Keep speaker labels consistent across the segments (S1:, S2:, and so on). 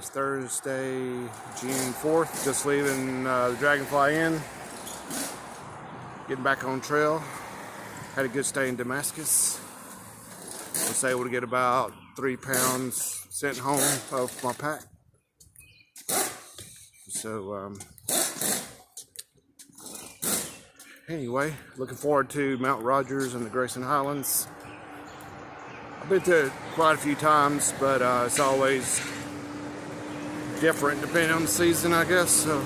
S1: It's Thursday, June 4th. Just leaving the Dragonfly Inn. Getting back on trail. Had a good stay in Damascus. Was able to get about 3 pounds sent home of my pack. So anyway, looking forward to Mount Rogers and the Grayson Highlands. I've been to it quite a few times, but it's always different depending on the season, I guess. So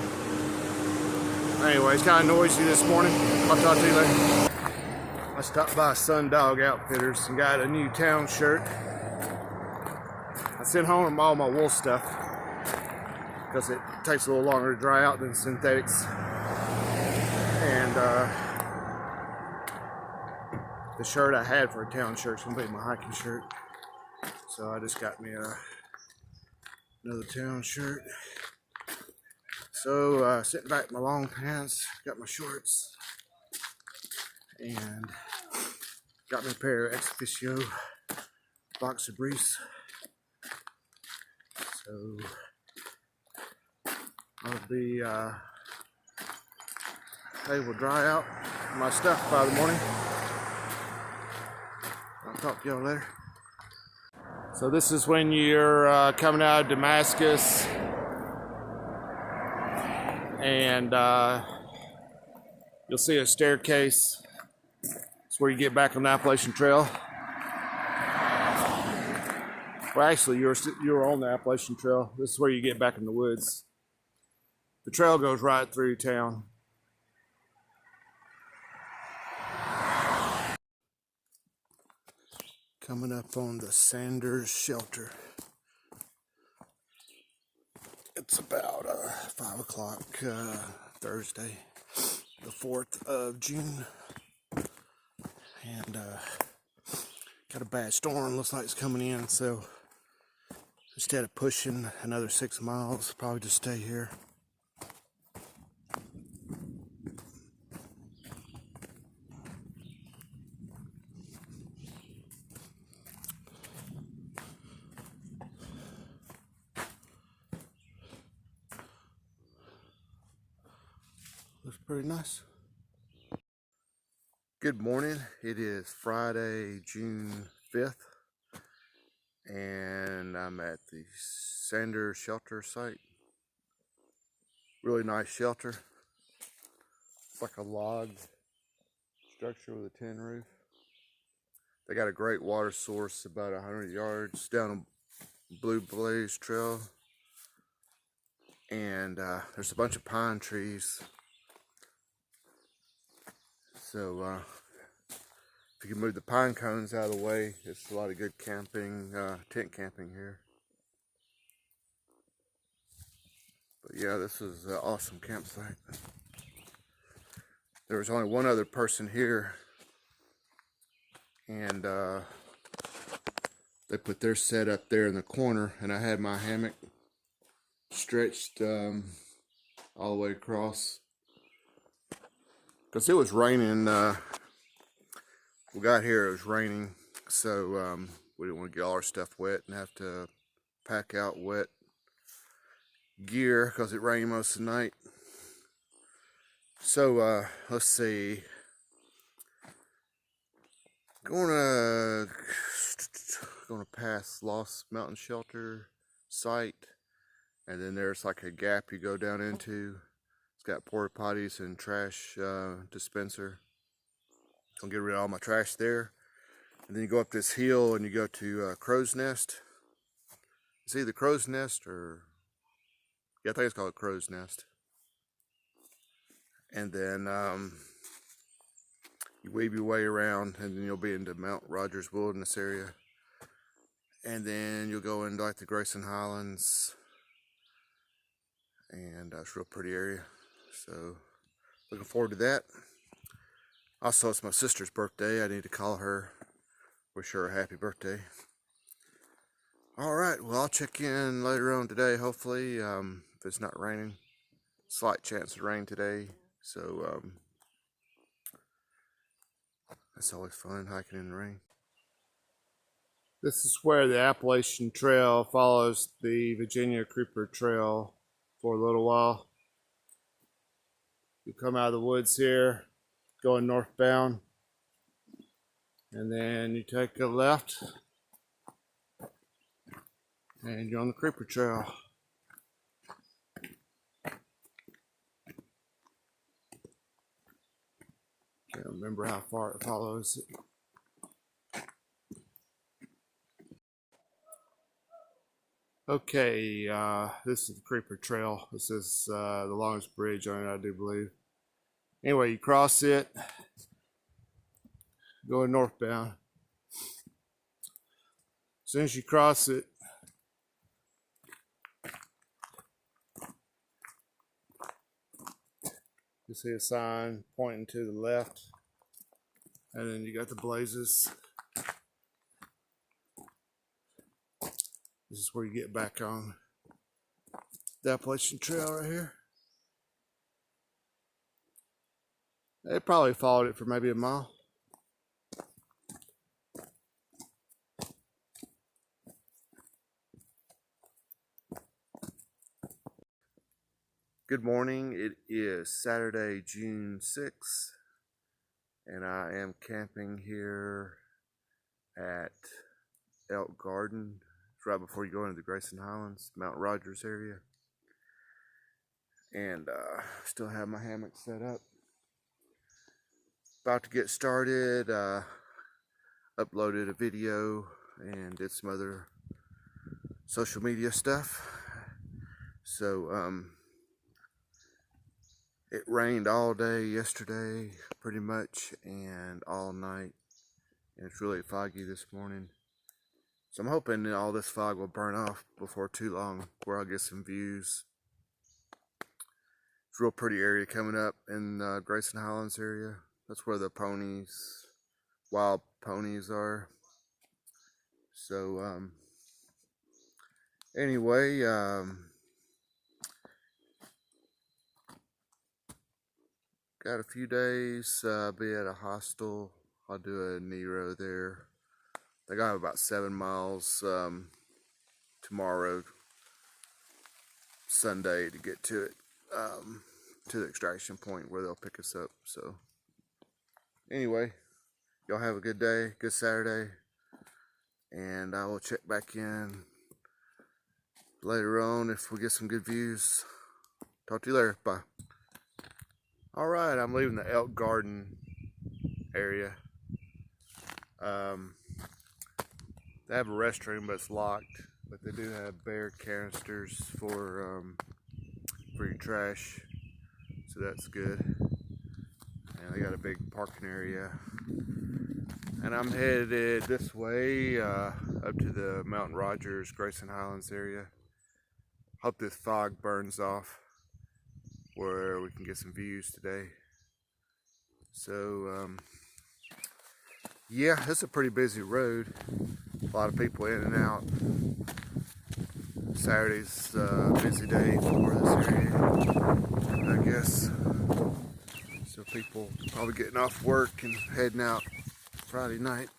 S1: anyway, it's kind of noisy this morning. I'll talk to you later. I stopped by Sundog Outfitters and got a new town shirt. I sent home all my wool stuff because it takes a little longer to dry out than synthetics. And the shirt I had for a town shirt is going to be my hiking shirt. So I just got me another town shirt. So sitting back in my long pants, got my shorts, and got me a pair of Ex Officio boxer briefs. So I'll be able to dry out my stuff by the morning. I'll talk to y'all later. So this is when you're coming out of Damascus, and you'll see a staircase. It's where you get back on the Appalachian Trail. Well, actually, you're on the Appalachian Trail. This is where you get back in the woods. The trail goes right through town. Coming up on the Sanders Shelter. It's about 5 o'clock Thursday, the 4th of June. And got a bad storm, looks like it's coming in, so instead of pushing another 6 miles, probably just stay here. Looks pretty nice. Good morning. It is Friday, June 5th, and I'm at the Sanders Shelter site. Really nice shelter. It's like a log structure with a tin roof. They got a great water source about 100 yards down a Blue Blaze Trail, and there's a bunch of pine trees. So if you can move the pine cones out of the way, it's a lot of good camping, tent camping here. But yeah, this is an awesome campsite. There was only one other person here, and they put their set up there in the corner, and I had my hammock stretched all the way across. Because it was raining, we got here, it was raining, so we didn't want to get all our stuff wet and have to pack out wet gear because it rained most of the night. So let's see, gonna pass Lost Mountain Shelter site, and then there's like a gap you go down into. It's got porta potties and trash dispenser. Gonna get rid of all my trash there. And then you go up this hill and you go to Crow's Nest. It's either Crow's Nest or, yeah, I think it's called Crow's Nest. And then you weave your way around, and then you'll be into Mount Rogers Wilderness area. And then you'll go into like the Grayson Highlands. And it's a real pretty area. So, looking forward to that. Also, it's my sister's birthday. I need to call her, wish her a happy birthday. Alright, well, I'll check in later on today, hopefully, if it's not raining. Slight chance of rain today, so that's always fun, hiking in the rain. This is where the Appalachian Trail follows the Virginia Creeper Trail for a little while. You come out of the woods here, going northbound, and then you take a left, and you're on the Creeper Trail. Can't remember how far it follows. Okay, this is the Creeper Trail. This is the longest bridge on it, I do believe. Anyway, you cross it, going northbound. As soon as you cross it, you see a sign pointing to the left, and then you got the blazes. This is where you get back on the Appalachian Trail right here. They probably followed it for maybe a mile. Good morning. It is Saturday, June 6th, and I am camping here at Elk Garden. It's right before you go into the Grayson Highlands, Mount Rogers area. And still have my hammock set up. About to get started. Uploaded a video and did some other social media stuff. So it rained all day yesterday pretty much, and all night, and it's really foggy this morning. So I'm hoping that all this fog will burn off before too long, where I'll get some views. It's a real pretty area coming up in Grayson Highlands area. That's where the ponies, wild ponies are. So anyway, got a few days. I'll be at a hostel. I'll do a Nero there. I got about 7 miles tomorrow, Sunday, to get to it, to the extraction point where they'll pick us up. So anyway, y'all have a good day, good Saturday, and I will check back in later on if we get some good views. Talk to you later. Bye. All right, I'm leaving the Elk Garden area. They have a restroom, but it's locked. But they do have bear canisters for your trash, so that's good. And they got a big parking area. And I'm headed this way up to the Mount Rogers, Grayson Highlands area. Hope this fog burns off, where we can get some views today. So yeah, it's a pretty busy road. A lot of people in and out. Saturday's a busy day for this area, I guess. So people probably getting off work and heading out Friday night.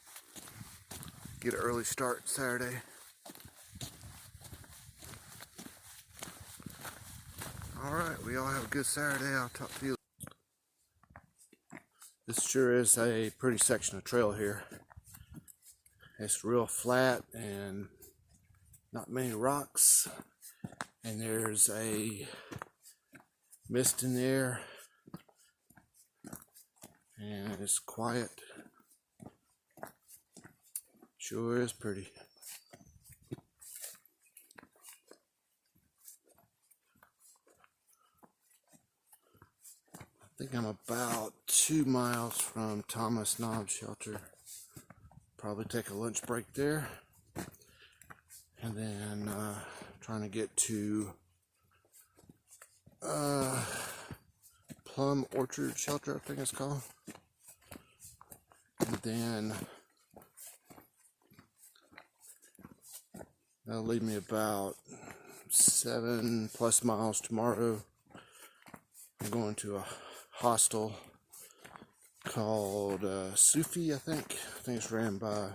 S1: Get an early start Saturday. Alright, we all have a good Saturday. I'll talk to you. This sure is a pretty section of trail here. It's real flat and not many rocks, and there's a mist in the air, and it's quiet. Sure is pretty. I think I'm about 2 miles from Thomas Knob Shelter. Probably take a lunch break there, and then trying to get to Plum Orchard Shelter, I think it's called, and then that'll leave me about 7+ miles tomorrow. I'm going to a hostel called Sufi, I think it's ran by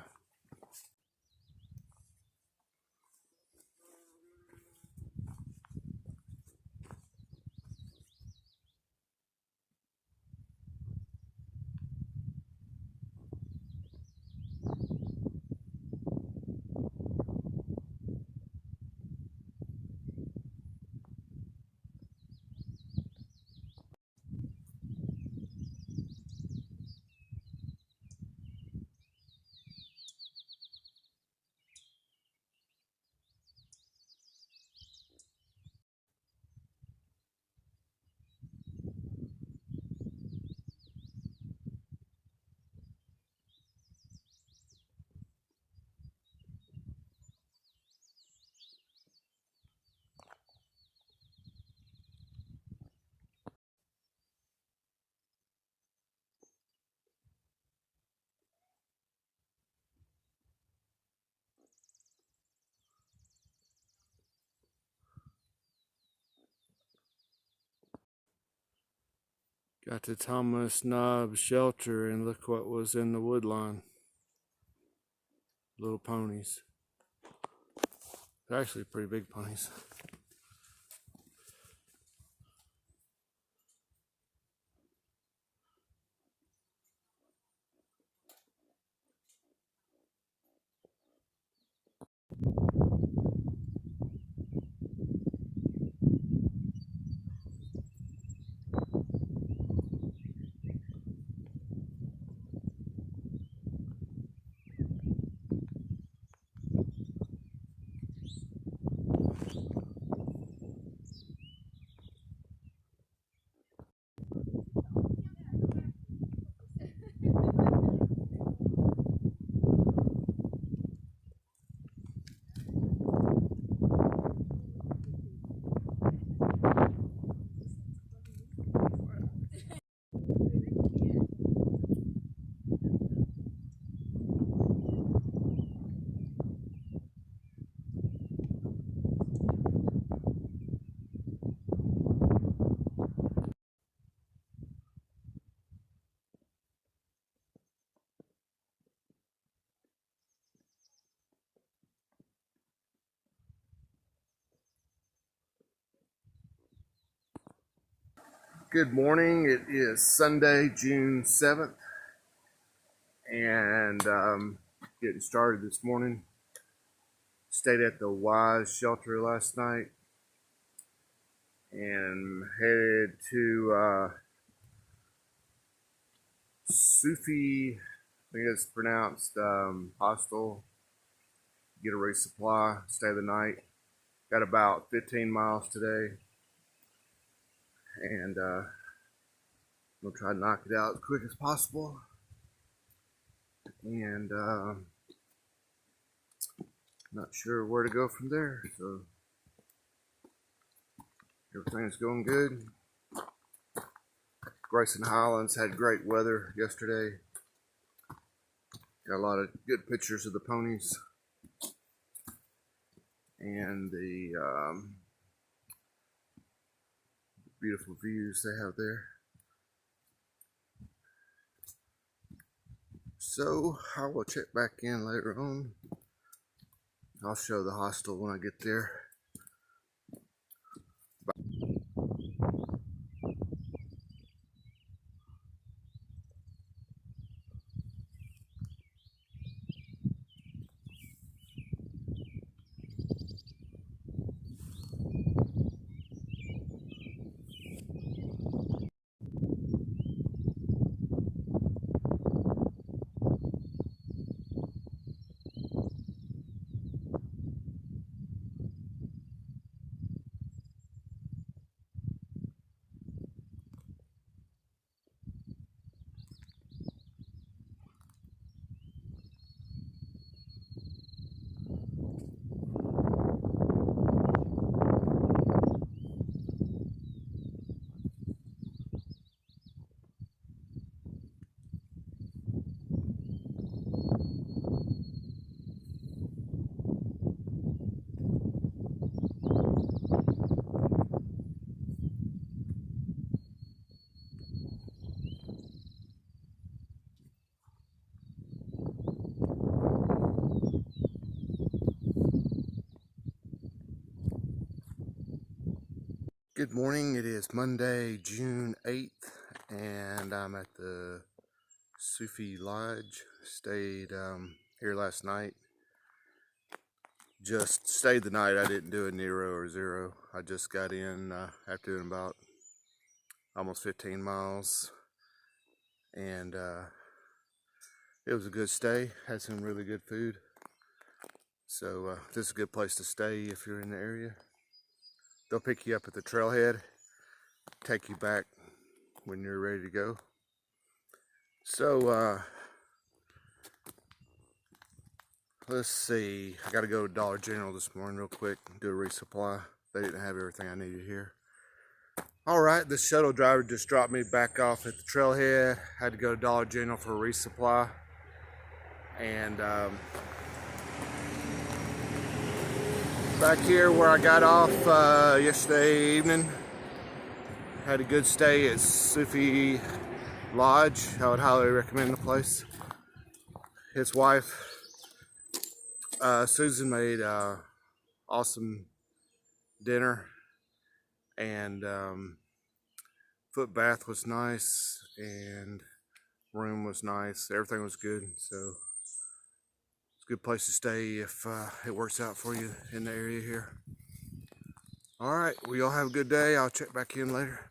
S1: Got to Thomas Knobb's shelter, and look what was in the woodline. Little ponies. They're actually pretty big ponies. Good morning. It is Sunday, June 7th, and getting started this morning. Stayed at the Wise shelter last night and headed to Sufi, I think it's pronounced, hostel. Get a resupply, stay the night. Got about 15 miles today, and we'll try to knock it out as quick as possible. And not sure where to go from there, so everything's going good. Grayson Highlands had great weather yesterday. Got a lot of good pictures of the ponies and the beautiful views they have there. So I will check back in later on. I'll show the hostel when I get there. Good morning. It is Monday, June 8th, and I'm at the Sufi Lodge. Stayed here last night. Just stayed the night. I didn't do a Nero or zero. I just got in after doing about almost 15 miles, and it was a good stay. Had some really good food. So this is a good place to stay if you're in the area. They'll pick you up at the trailhead, take you back when you're ready to go. So let's see, I gotta go to Dollar General this morning real quick, do a resupply. They didn't have everything I needed here. Alright, the shuttle driver just dropped me back off at the trailhead. Had to go to Dollar General for a resupply. And back here where I got off yesterday evening, Had a good stay at Sufi Lodge. I would highly recommend the place. His wife, Susan, made awesome dinner, and foot bath was nice, and room was nice. Everything was good, so it's a good place to stay if it works out for you in the area here. All right, well, y'all have a good day. I'll check back in later.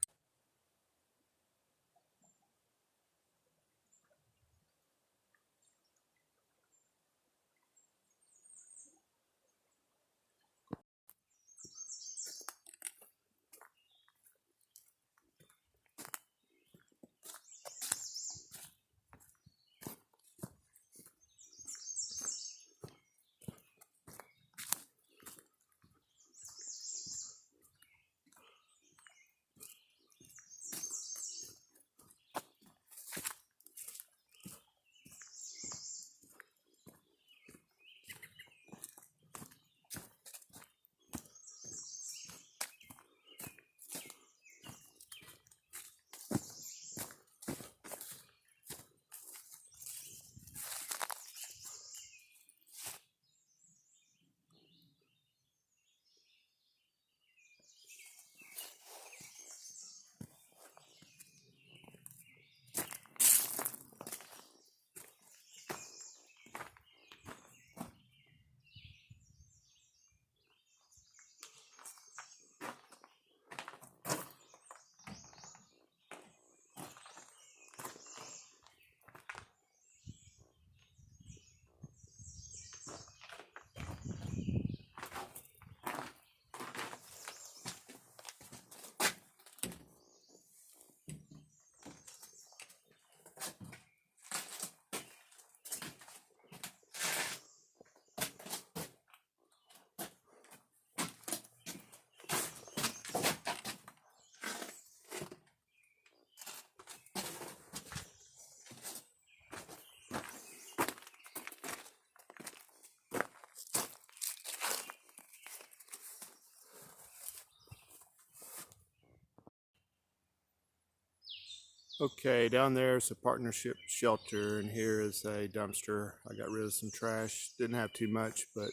S1: Okay, down there is a partnership shelter, and here is a dumpster. I got rid of some trash. Didn't have too much, but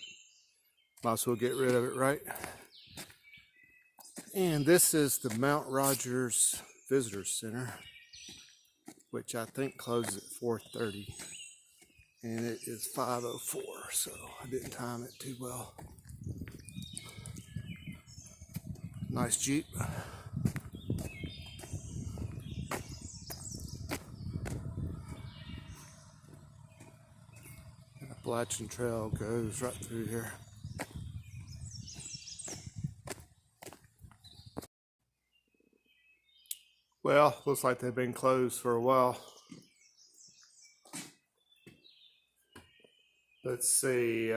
S1: might as well get rid of it, right? And this is the Mount Rogers Visitor Center, which I think closes at 4:30. And it is 5:04, so I didn't time it too well. Nice Jeep. Appalachian Trail goes right through here. Well, looks like they've been closed for a while. Let's see,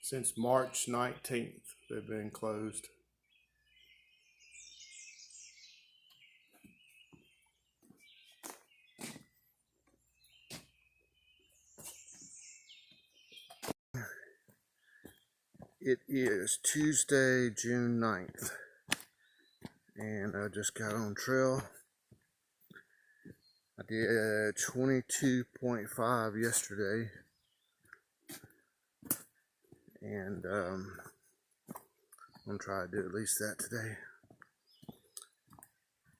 S1: since March 19th, they've been closed. It is Tuesday, June 9th, and I just got on trail. I did 22.5 yesterday, and I'm gonna try to do at least that today.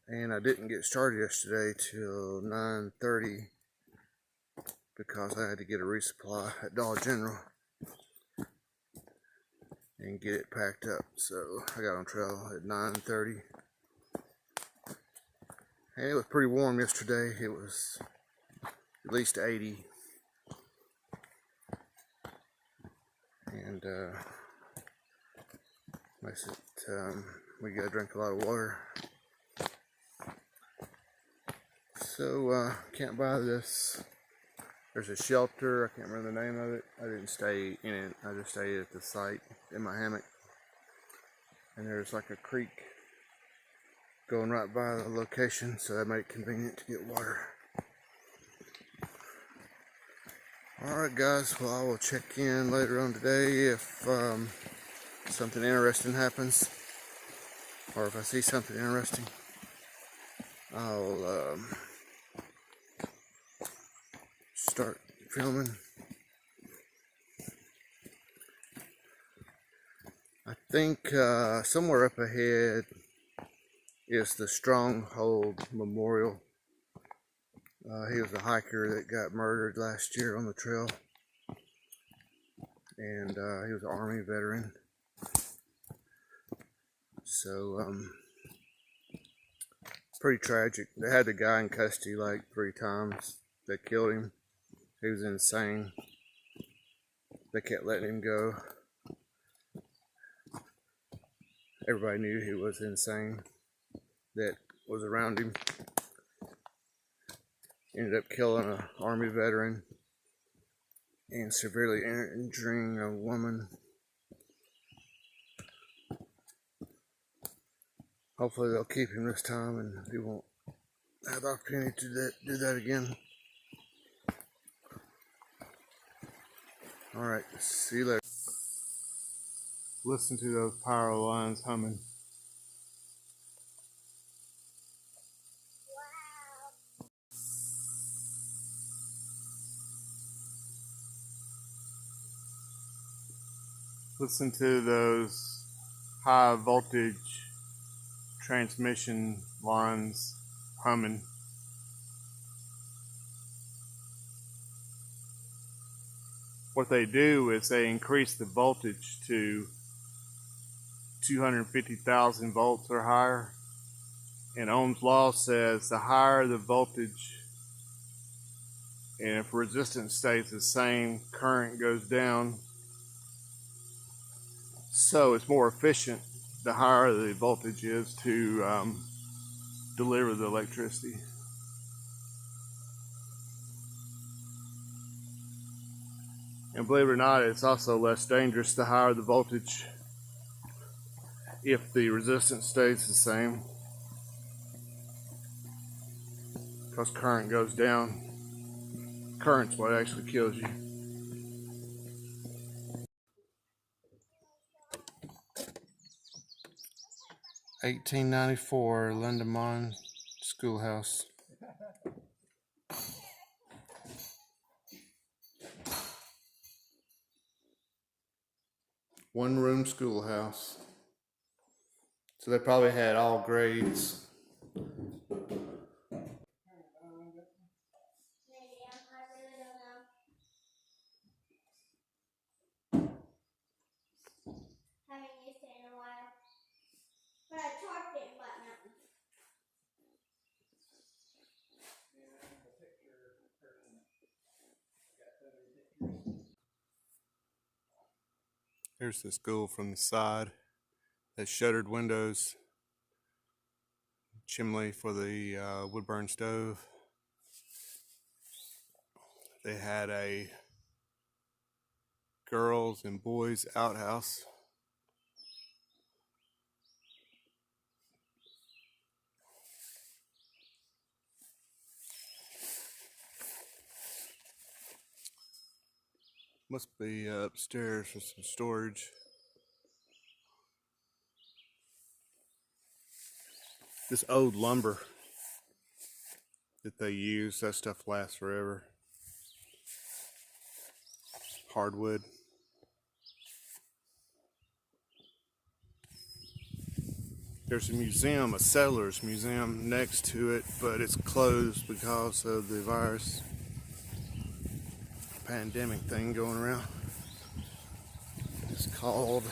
S1: And I didn't get started yesterday till 9:30 because I had to get a resupply at Dollar General and get it packed up. So I got on trail at 9:30. And it was pretty warm yesterday. It was at least 80. And makes it, we gotta drink a lot of water. So can't buy this. There's a shelter, I can't remember the name of it. I didn't stay in it, I just stayed at the site in my hammock. And there's like a creek going right by the location, so that made it convenient to get water. Alright guys, well I will check in later on today if something interesting happens. or if I see something interesting, I'll start filming. I think somewhere up ahead is the Stronghold Memorial. He was a hiker that got murdered last year on the trail, and he was an Army veteran. So pretty tragic. They had the guy in custody like 3 times. They killed him. He was insane. They kept letting him go. Everybody knew he was insane that was around him. Ended up killing an Army veteran and severely injuring a woman. Hopefully they'll keep him this time and he won't have the opportunity to do that again. Alright, see you later. Listen to those power lines humming. Listen to those high voltage transmission lines humming. What they do is they increase the voltage to 250,000 volts or higher. And Ohm's law says the higher the voltage, and if resistance stays the same, current goes down. So it's more efficient the higher the voltage is to deliver the electricity. And believe it or not, it's also less dangerous the higher the voltage if the resistance stays the same, because current goes down. Current's what actually kills you. (1894) Lindemont Schoolhouse. One-room schoolhouse. So they probably had all grades.
S2: Haven't used it in a while. But I charged it, but nothing.
S1: Here's the school from the side. That shuttered windows, chimney for the wood burn stove. They had a girls and boys outhouse. Must be upstairs for some storage. This old lumber that they use, that stuff lasts forever. Hardwood. There's a museum, a settlers museum next to it, but it's closed because of the virus pandemic thing going around. It's called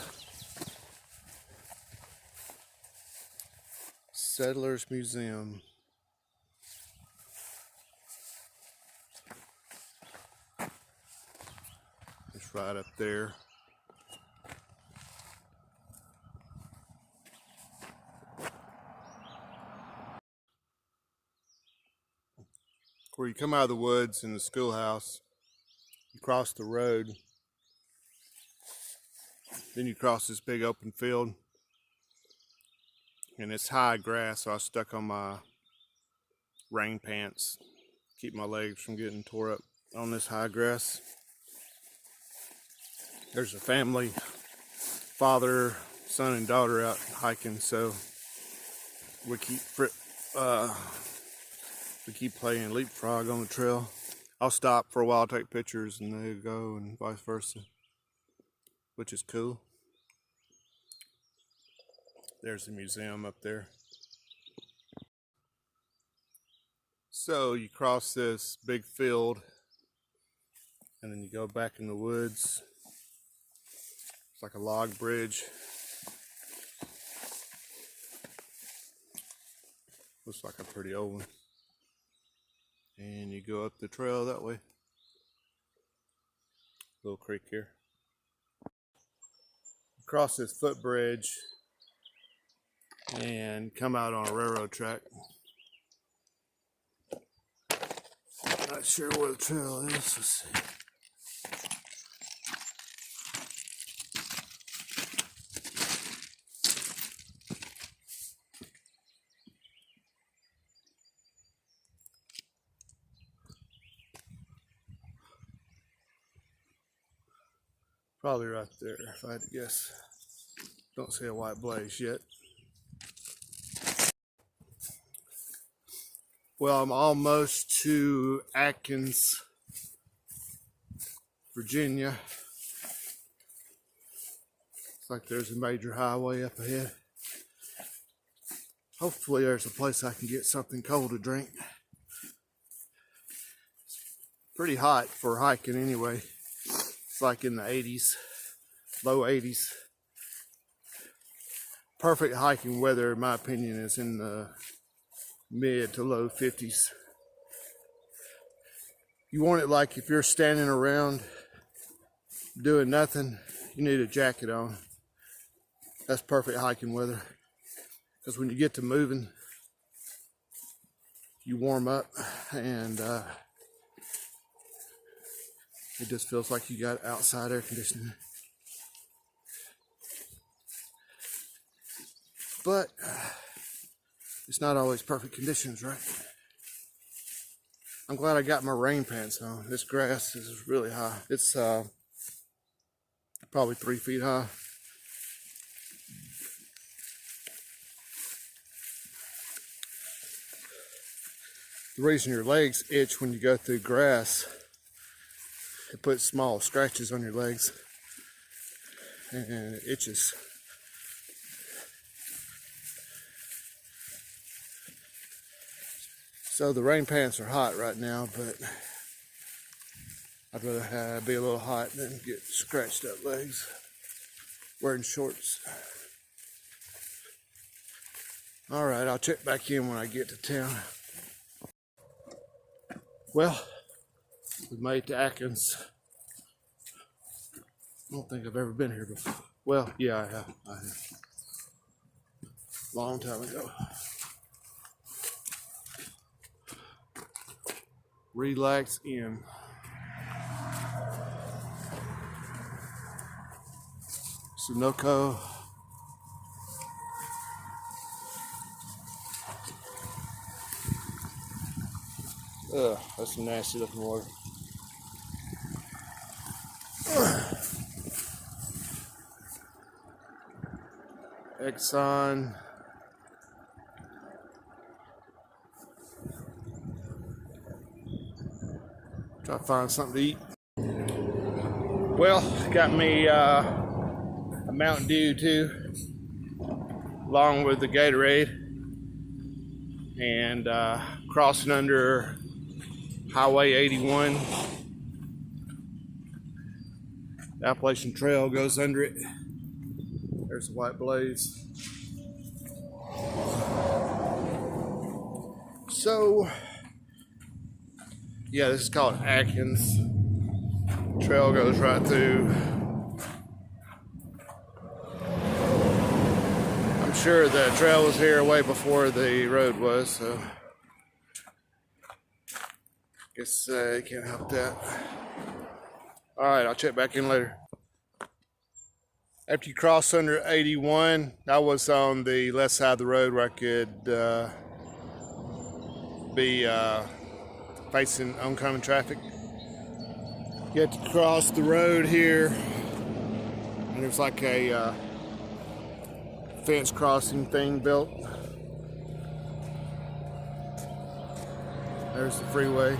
S1: Settlers Museum. It's right up there. Where you come out of the woods in the schoolhouse, you cross the road, then you cross this big open field, and it's high grass, so I stuck on my rain pants, keep my legs from getting tore up on this high grass. There's a family, father, son, and daughter out hiking, so we keep playing leapfrog on the trail. I'll stop for a while, take pictures, and they go, and vice versa, which is cool. There's the museum up there. So you cross this big field, and then you go back in the woods. It's like a log bridge. Looks like a pretty old one. And you go up the trail that way. Little creek here. Cross this footbridge and come out on a railroad track. Not sure where the trail is. Let's see. Probably right there, if I had to guess. Don't see a white blaze yet. Well, I'm almost to Atkins, Virginia. Looks like there's a major highway up ahead. Hopefully there's a place I can get something cold to drink. It's pretty hot for hiking anyway. It's like in the 80s, low 80s. Perfect hiking weather, in my opinion, is in the mid to low 50s. You want it like if you're standing around doing nothing, you need a jacket on. That's perfect hiking weather. Because when you get to moving, you warm up, and it just feels like you got outside air conditioning. But it's not always perfect conditions, right? I'm glad I got my rain pants on. This grass is really high. It's probably 3 feet high. The reason your legs itch when you go through grass, it puts small scratches on your legs and it itches. So the rain pants are hot right now, but I'd rather be a little hot than get scratched up legs wearing shorts. All right, I'll check back in when I get to town. Well, we made it to Atkins. I don't think I've ever been here before. Well, yeah, I have. Long time ago. Relax in. Sunoco. Ugh, that's some nasty looking water. Exxon. Try to find something to eat. Well, got me a Mountain Dew too, along with the Gatorade, and crossing under Highway 81. The Appalachian Trail goes under it. There's the white blaze. So, yeah, this is called Atkins. Trail goes right through. I'm sure the trail was here way before the road was, so guess you can't help that. All right, I'll check back in later. After you cross under 81, I was on the left side of the road where I could be facing oncoming traffic. You have to cross the road here, and there's like a fence crossing thing built. There's the freeway.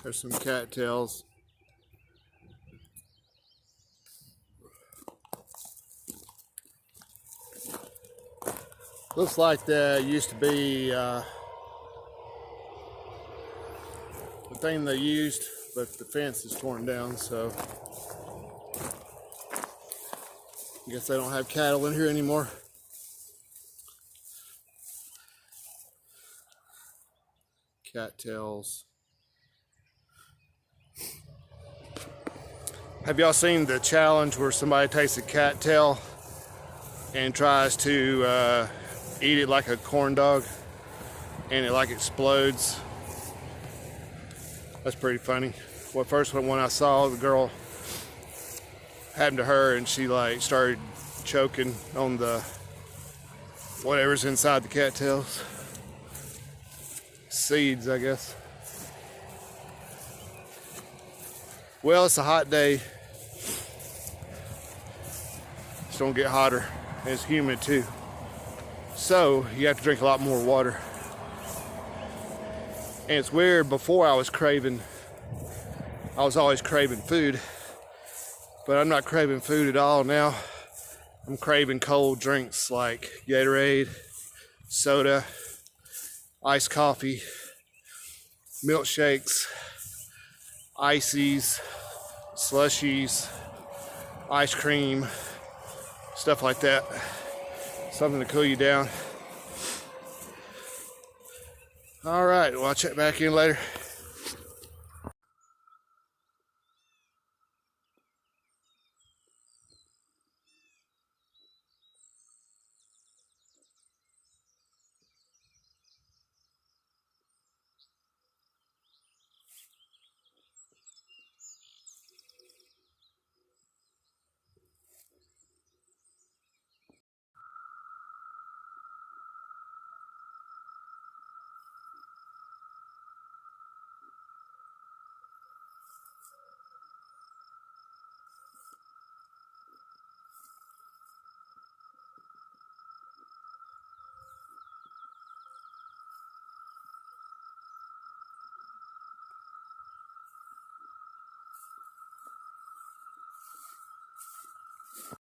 S1: There's some cattails. Looks like there used to be the thing they used, but the fence is torn down, so I guess they don't have cattle in here anymore. Cattails. Have y'all seen the challenge where somebody takes a cattail and tries to eat it like a corn dog and it like explodes? That's pretty funny. Well, first one I saw, the girl happened to her and she like started choking on the whatever's inside the cattails. Seeds, I guess. Well, it's a hot day. It's gonna get hotter, and it's humid too. So you have to drink a lot more water. And it's weird, before I was always craving food, but I'm not craving food at all now. I'm craving cold drinks like Gatorade, soda, iced coffee, milkshakes, ices, slushies, ice cream, stuff like that. Something to cool you down. All right, well, I'll check back in later.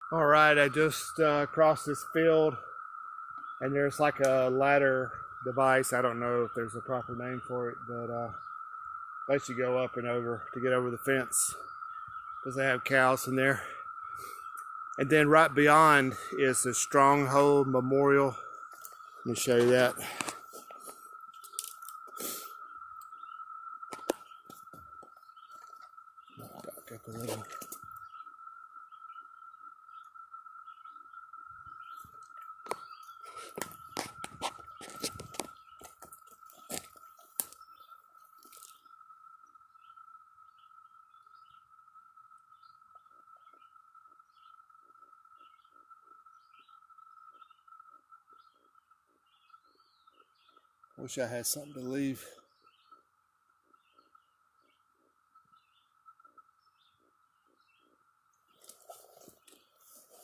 S1: All right, I just crossed this field and there's like a ladder device. I don't know if there's a proper name for it, but lets you go up and over to get over the fence because they have cows in there. And then right beyond is the Stronghold Memorial. Let me show you that. Back up a little. Wish I had something to leave.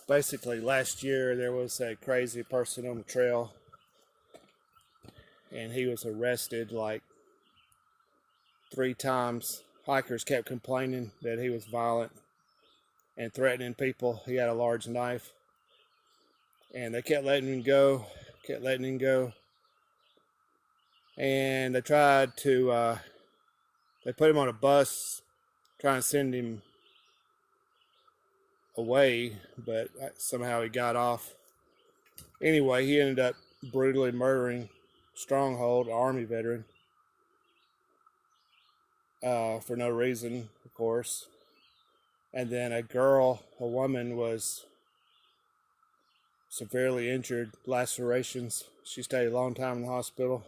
S1: Basically, last year there was a crazy person on the trail and he was arrested like 3 times. Hikers kept complaining that he was violent and threatening people. He had a large knife and they kept letting him go, and they tried to they put him on a bus trying to send him away, but somehow he got off. Anyway, he ended up brutally murdering Stronghold, an Army veteran, for no reason, of course. And then a woman was severely injured, lacerations. She stayed a long time in the hospital.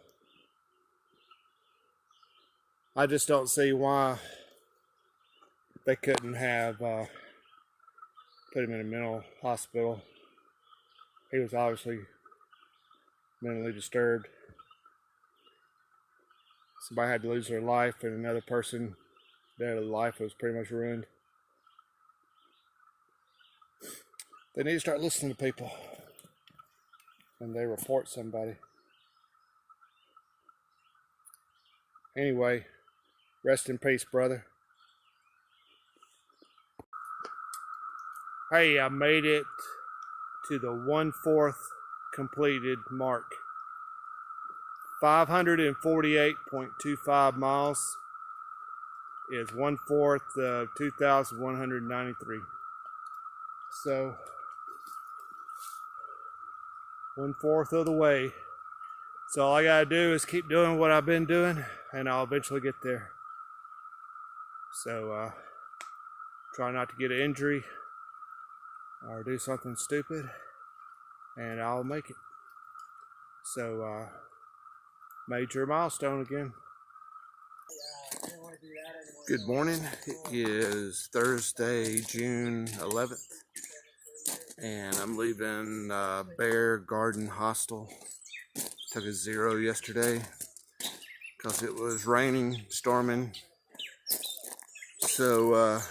S1: I just don't see why they couldn't have put him in a mental hospital. He was obviously mentally disturbed. somebody had to lose their life, and another person, their life was pretty much ruined. They need to start listening to people when they report somebody. Anyway, rest in peace, brother. Hey, I made it to the 1/4 completed mark. 548.25 miles is 1/4 of 2,193. So 1/4 of the way. So all I gotta do is keep doing what I've been doing, and I'll eventually get there. So try not to get an injury or do something stupid, and I'll make it. So major milestone again. Good morning. It is Thursday, June 11th, and I'm leaving Bear Garden Hostel. Took a 0 yesterday because it was raining, storming. So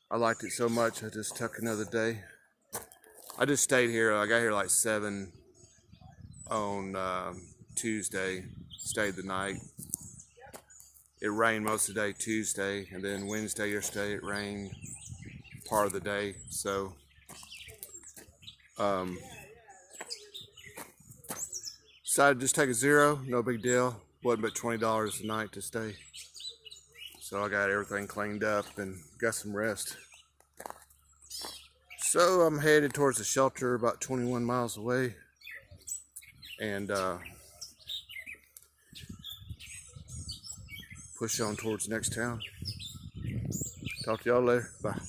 S1: I liked it so much I just took another day. I just stayed here. I got here like 7 on Tuesday. Stayed the night. It rained most of the day Tuesday, and then Wednesday yesterday it rained part of the day. So decided to just take a 0, no big deal. Wasn't but $20 a night to stay. So I got everything cleaned up and got some rest. So I'm headed towards the shelter about 21 miles away. And push on towards the next town. Talk to y'all later. Bye.